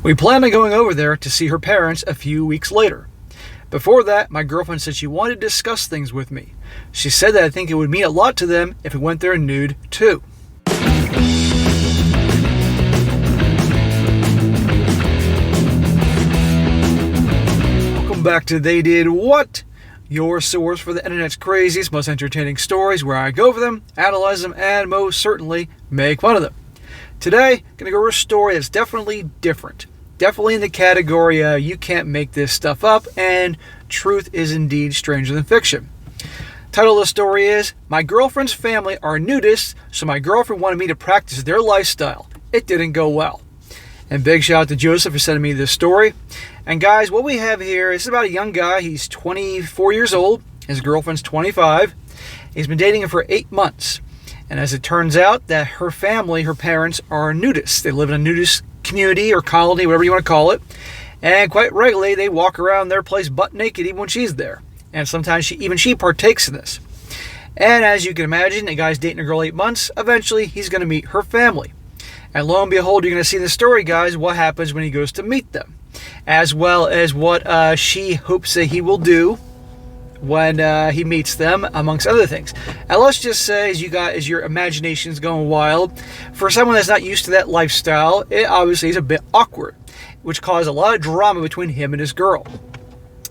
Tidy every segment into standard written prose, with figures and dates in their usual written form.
We plan on going over there to see her parents a few weeks later. Before that, my girlfriend said she wanted to discuss things with me. She said that I think it would mean a lot to them if we went there nude too. Welcome back to They Did What? Your source for the internet's craziest, most entertaining stories, where I go over them, analyze them, and most certainly make fun of them. Today, I'm going to go over a story that's definitely different. Definitely in the category, you can't make this stuff up, and truth is indeed stranger than fiction. Title of the story is, My Girlfriend's Family Are Nudists, so my girlfriend wanted me to practice their lifestyle. It didn't go well. And big shout out to Joseph for sending me this story. And guys, what we have here is about a young guy. He's 24 years old. His girlfriend's 25. He's been dating her for 8 months. And as it turns out, that her family, her parents, are nudists. They live in a nudist community or colony, whatever you want to call it. And quite regularly, they walk around their place butt naked even when she's there. And sometimes she partakes in this. And as you can imagine, the guy's dating a girl 8 months. Eventually, he's going to meet her family. And lo and behold, you're going to see in the story, guys, what happens when he goes to meet them. As well as what she hopes that he will do when he meets them, amongst other things. And let's just say, as your imagination is going wild, for someone that's not used to that lifestyle, it obviously is a bit awkward, which caused a lot of drama between him and his girl.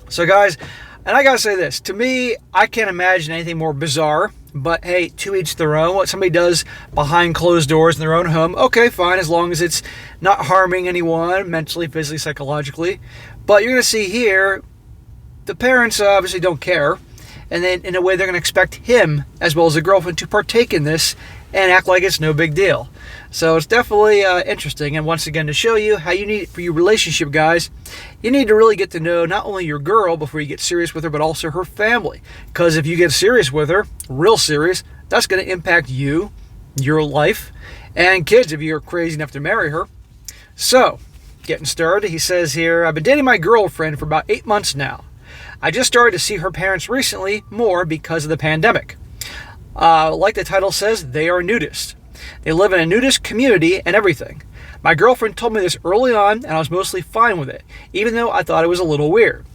So guys, and I gotta say this, to me, I can't imagine anything more bizarre, but hey, to each their own. What somebody does behind closed doors in their own home, okay, fine, as long as it's not harming anyone, mentally, physically, psychologically. But you're gonna see here, the parents obviously don't care, and then in a way they're going to expect him, as well as the girlfriend, to partake in this and act like it's no big deal. So it's definitely interesting, and once again, to show you how you need, for your relationship, guys, you need to really get to know not only your girl before you get serious with her, but also her family. Because if you get serious with her, real serious, that's going to impact you, your life, and kids if you're crazy enough to marry her. So, getting started, he says here, I've been dating my girlfriend for about 8 months now. I just started to see her parents recently more because of the pandemic. Like the title says, they are nudists. They live in a nudist community and everything. My girlfriend told me this early on, and I was mostly fine with it, even though I thought it was a little weird.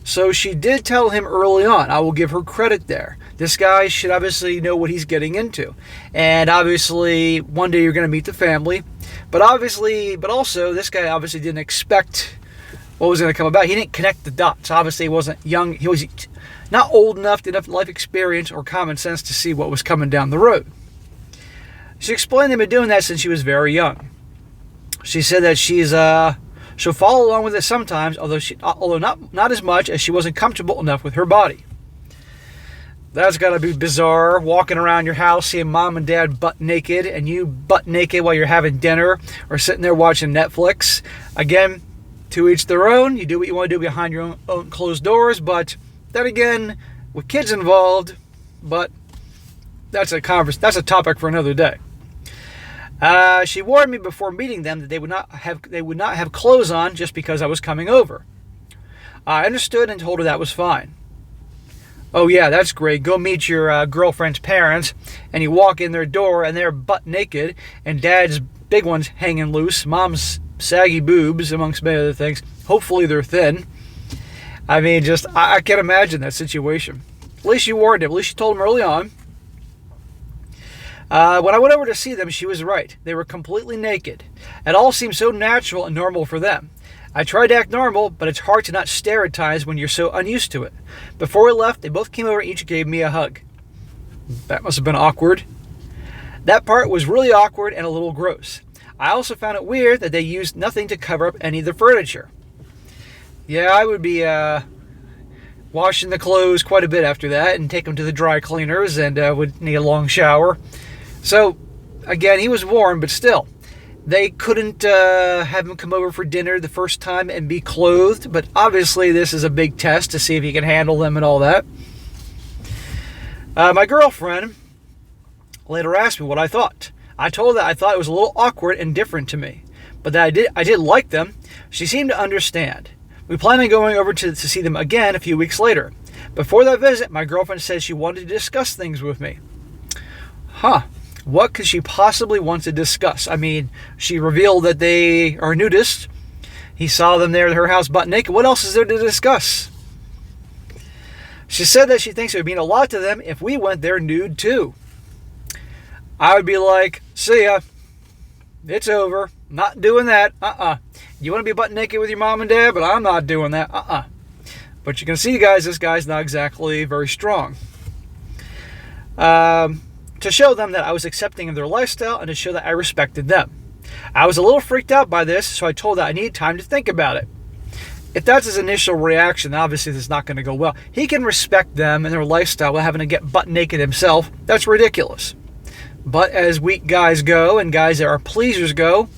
So she did tell him early on. I will give her credit there. This guy should obviously know what he's getting into. And obviously, one day you're going to meet the family. But also, this guy obviously didn't expect what was going to come about. He didn't connect the dots. Obviously, he wasn't young. He was not old enough, enough life experience or common sense to see what was coming down the road. She explained they've been doing that since she was very young. She said that she'll follow along with it sometimes, although not as much, as she wasn't comfortable enough with her body. That's got to be bizarre, walking around your house, seeing mom and dad butt naked, and you butt naked while you're having dinner or sitting there watching Netflix. Again, to each their own. You do what you want to do behind your own closed doors, but then again, with kids involved, but that's a topic for another day. She warned me before meeting them that they would not have clothes on just because I was coming over. I understood and told her that was fine. Oh yeah, that's great. Go meet your girlfriend's parents, and you walk in their door and they're butt naked, and dad's big one's hanging loose, mom's saggy boobs, amongst many other things. Hopefully they're thin. I mean, I can't imagine that situation. At least you warned him. At least you told him early on. When I went over to see them, she was right. They were completely naked. It all seemed so natural and normal for them. I tried to act normal, but it's hard to not stare at times when you're so unused to it. Before we left, they both came over and each gave me a hug. That must have been awkward. That part was really awkward and a little gross. I also found it weird that they used nothing to cover up any of the furniture. Yeah, I would be washing the clothes quite a bit after that and take them to the dry cleaners, and would need a long shower. So, again, he was warned, but still. They couldn't have him come over for dinner the first time and be clothed, but obviously this is a big test to see if he can handle them and all that. My girlfriend later asked me what I thought. I told her that I thought it was a little awkward and different to me, but that I did like them. She seemed to understand. We plan on going over to see them again a few weeks later. Before that visit, my girlfriend said she wanted to discuss things with me. What could she possibly want to discuss? I mean, she revealed that they are nudists. He saw them there at her house butt naked. What else is there to discuss? She said that she thinks it would mean a lot to them if we went there nude too. I would be like, see ya. It's over. Not doing that. You want to be butt naked with your mom and dad, but I'm not doing that. But you can see, guys, this guy's not exactly very strong. To show them that I was accepting of their lifestyle and to show that I respected them. I was a little freaked out by this, so I told that I needed time to think about it. If that's his initial reaction, obviously this is not going to go well. He can respect them and their lifestyle without having to get butt naked himself. That's ridiculous. But as weak guys go and guys that are pleasers go,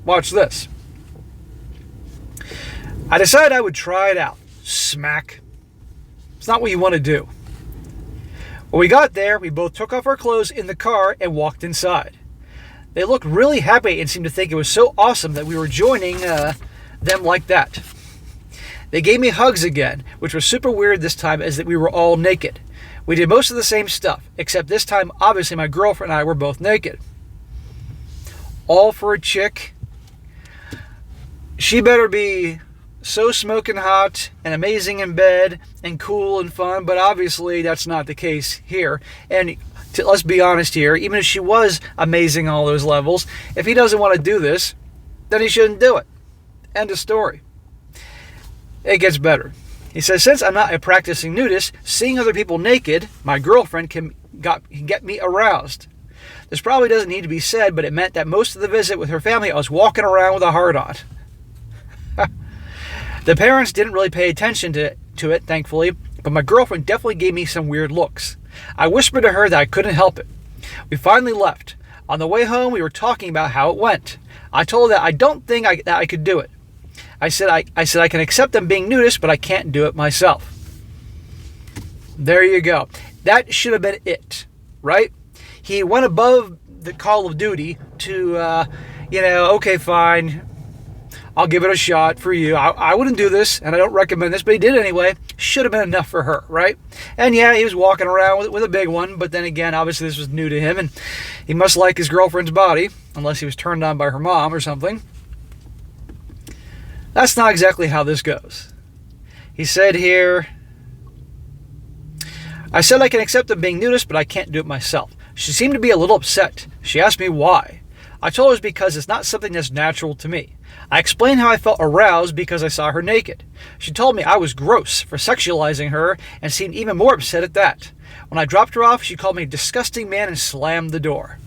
watch this. I decided I would try it out. Smack. It's not what you want to do. When we got there, we both took off our clothes in the car and walked inside. They looked really happy and seemed to think it was so awesome that we were joining them like that. They gave me hugs again, which was super weird this time as that we were all naked. We did most of the same stuff, except this time, obviously, my girlfriend and I were both naked. All for a chick. She better be so smoking hot and amazing in bed and cool and fun, but obviously that's not the case here. And let's be honest here, even if she was amazing on all those levels, if he doesn't want to do this, then he shouldn't do it. End of story. It gets better. He says, since I'm not a practicing nudist, seeing other people naked, my girlfriend can get me aroused. This probably doesn't need to be said, but it meant that most of the visit with her family, I was walking around with a heart on. The parents didn't really pay attention to it, thankfully, but my girlfriend definitely gave me some weird looks. I whispered to her that I couldn't help it. We finally left. On the way home, we were talking about how it went. I told her that I don't think that I could do it. I said I can accept them being nudists, but I can't do it myself. There you go. That should have been it, right? He went above the call of duty to, okay, fine. I'll give it a shot for you. I wouldn't do this, and I don't recommend this, but he did anyway. Should have been enough for her, right? And yeah, he was walking around with a big one, but then again, obviously this was new to him, and he must like his girlfriend's body, unless he was turned on by her mom or something. That's not exactly how this goes. He said here, I said I can accept them being nudists, but I can't do it myself. She seemed to be a little upset. She asked me why. I told her it's because it's not something that's natural to me. I explained how I felt aroused because I saw her naked. She told me I was gross for sexualizing her and seemed even more upset at that. When I dropped her off, she called me a disgusting man and slammed the door.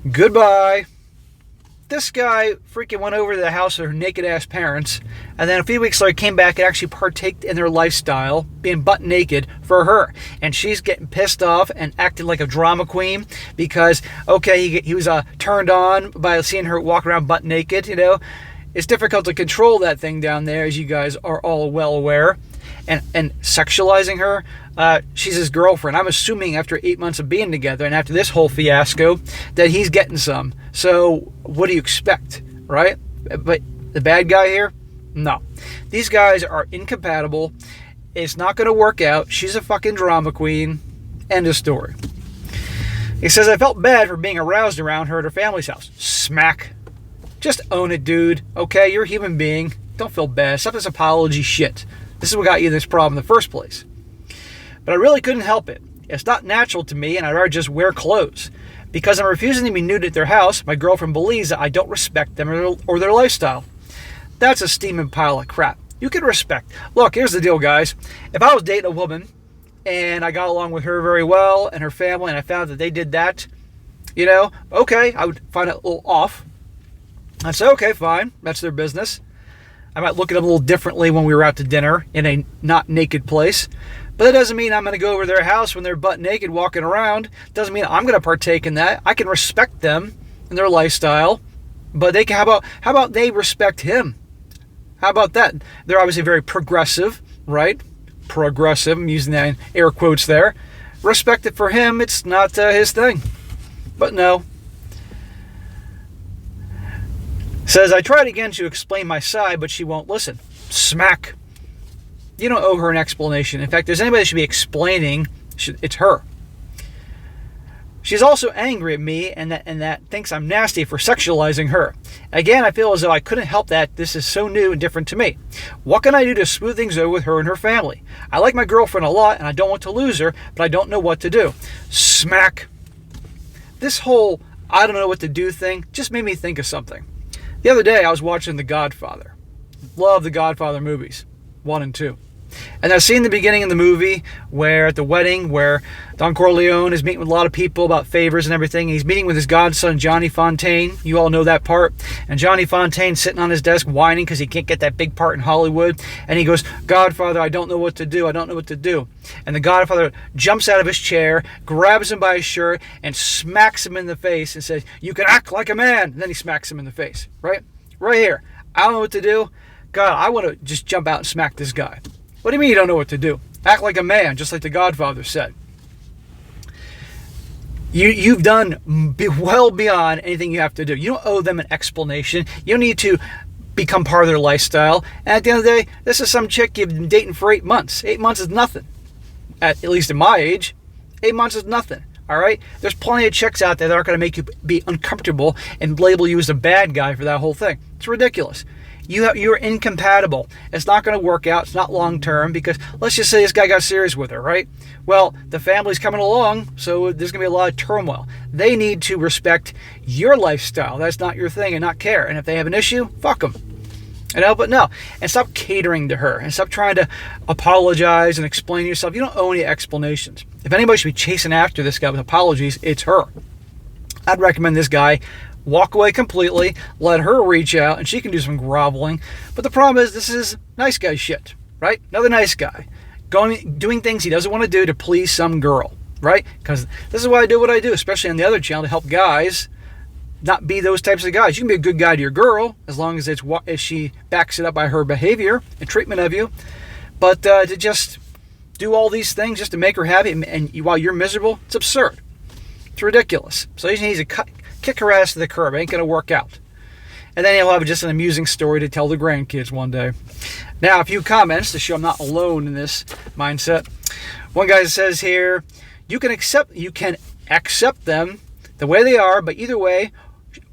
Goodbye. This guy freaking went over to the house of her naked-ass parents, and then a few weeks later came back and actually partaked in their lifestyle, being butt naked for her. And she's getting pissed off and acting like a drama queen because, okay, he was turned on by seeing her walk around butt naked, It's difficult to control that thing down there, as you guys are all well aware. And sexualizing her, she's his girlfriend. I'm assuming after 8 months of being together and after this whole fiasco that he's getting some. So what do you expect, right? But the bad guy here? No. These guys are incompatible. It's not going to work out. She's a fucking drama queen. End of story. He says, I felt bad for being aroused around her at her family's house. Smack. Just own it, dude. Okay, you're a human being. Don't feel bad. Stop this apology shit. This is what got you this problem in the first place. But I really couldn't help it. It's not natural to me, and I'd rather just wear clothes. Because I'm refusing to be nude at their house, my girlfriend believes that I don't respect them or their lifestyle. That's a steaming pile of crap. You can respect. Look, here's the deal, guys. If I was dating a woman, and I got along with her very well, and her family, and I found that they did that, okay, I would find it a little off. I'd say, okay, fine, that's their business. I might look at them a little differently when we were out to dinner in a not naked place. But that doesn't mean I'm going to go over to their house when they're butt naked walking around. Doesn't mean I'm going to partake in that. I can respect them and their lifestyle. But how about they respect him? How about that? They're obviously very progressive, right? Progressive. I'm using that in air quotes there. Respect it for him. It's not his thing. But no. Says, I tried again to explain my side, but she won't listen. Smack. You don't owe her an explanation. In fact, if there's anybody that should be explaining, it's her. She's also angry at me and that thinks I'm nasty for sexualizing her. Again, I feel as though I couldn't help that this is so new and different to me. What can I do to smooth things over with her and her family? I like my girlfriend a lot and I don't want to lose her, but I don't know what to do. Smack. This whole I don't know what to do thing just made me think of something. The other day I was watching The Godfather. Love the Godfather movies, 1 and 2. And I've seen the beginning of the movie where at the wedding where Don Corleone is meeting with a lot of people about favors and everything. He's meeting with his godson, Johnny Fontaine. You all know that part. And Johnny Fontaine sitting on his desk whining because he can't get that big part in Hollywood. And he goes, Godfather, I don't know what to do. I don't know what to do. And the Godfather jumps out of his chair, grabs him by his shirt, and smacks him in the face and says, you can act like a man. And then he smacks him in the face. Right here. I don't know what to do. God, I want to just jump out and smack this guy. What do you mean you don't know what to do? Act like a man, just like the Godfather said. You've done well beyond anything you have to do. You don't owe them an explanation. You don't need to become part of their lifestyle. And at the end of the day, this is some chick you've been dating for 8 months. 8 months is nothing. At least at my age, 8 months is nothing. All right? There's plenty of chicks out there that aren't going to make you be uncomfortable and label you as a bad guy for that whole thing. It's ridiculous. You're incompatible. It's not going to work out. It's not long term because let's just say this guy got serious with her, right? Well, the family's coming along, so there's going to be a lot of turmoil. They need to respect your lifestyle. That's not your thing and not care. And if they have an issue, fuck them. But no. And stop catering to her and stop trying to apologize and explain yourself. You don't owe any explanations. If anybody should be chasing after this guy with apologies, it's her. I'd recommend this guy walk away completely, let her reach out, and she can do some groveling. But the problem is, this is nice guy shit, right? Another nice guy. Doing things he doesn't want to do to please some girl, right? Because this is why I do what I do, especially on the other channel, to help guys not be those types of guys. You can be a good guy to your girl, as long as she backs it up by her behavior and treatment of you. But to just do all these things just to make her happy, and while you're miserable, it's absurd. It's ridiculous. So he needs to kick her ass to the curb. It ain't going to work out. And then he'll have just an amusing story to tell the grandkids one day. Now, a few comments to show I'm not alone in this mindset. One guy says here, you can accept them the way they are, but either way,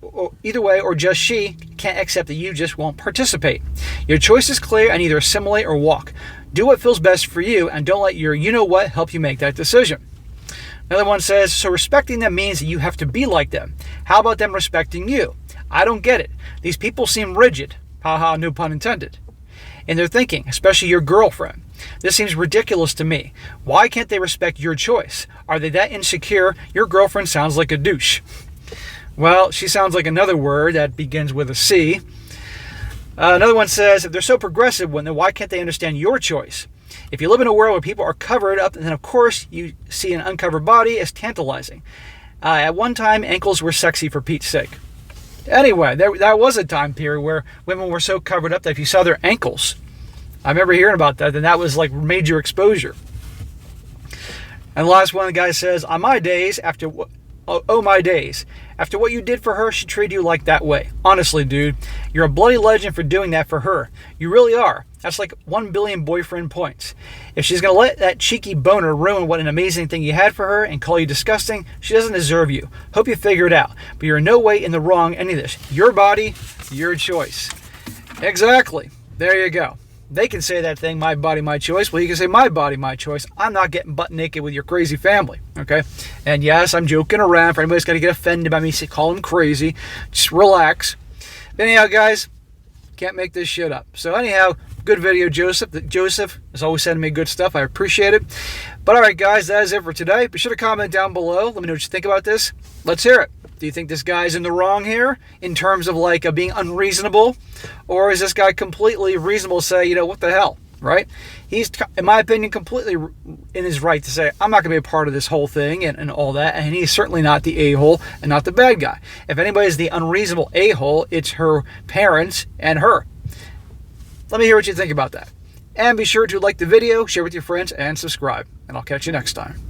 or just she can't accept that you just won't participate. Your choice is clear and either assimilate or walk. Do what feels best for you and don't let your you-know-what help you make that decision. Another one says, so respecting them means that you have to be like them. How about them respecting you? I don't get it. These people seem rigid. Haha, no pun intended. In their thinking, especially your girlfriend. This seems ridiculous to me. Why can't they respect your choice? Are they that insecure? Your girlfriend sounds like a douche. Well, she sounds like another word that begins with a C. Another one says, if they're so progressive, then why can't they understand your choice? If you live in a world where people are covered up, then of course you see an uncovered body as tantalizing. At one time, ankles were sexy for Pete's sake. Anyway, there was a time period where women were so covered up that if you saw their ankles, I remember hearing about that, and that was like major exposure. And the last one, the guy says, on my days, my days. After what you did for her, she treated you like that way. Honestly, dude, you're a bloody legend for doing that for her. You really are. That's like 1 billion boyfriend points. If she's going to let that cheeky boner ruin what an amazing thing you had for her and call you disgusting, she doesn't deserve you. Hope you figure it out. But you're in no way in the wrong any of this. Your body, your choice. Exactly. There you go. They can say that thing, my body, my choice. Well, you can say my body, my choice. I'm not getting butt naked with your crazy family, okay? And yes, I'm joking around. For anybody's got to get offended by me call them crazy, just relax. But anyhow, guys, can't make this shit up. So anyhow, good video, Joseph. Joseph is always sending me good stuff. I appreciate it. But all right, guys, that is it for today. Be sure to comment down below. Let me know what you think about this. Let's hear it. Do you think this guy's in the wrong here in terms of like being unreasonable? Or is this guy completely reasonable to say, you know, what the hell, right? He's, in my opinion, completely in his right to say, I'm not going to be a part of this whole thing and all that. And he's certainly not the a-hole and not the bad guy. If anybody's the unreasonable a-hole, it's her parents and her. Let me hear what you think about that. And be sure to like the video, share with your friends, and subscribe. And I'll catch you next time.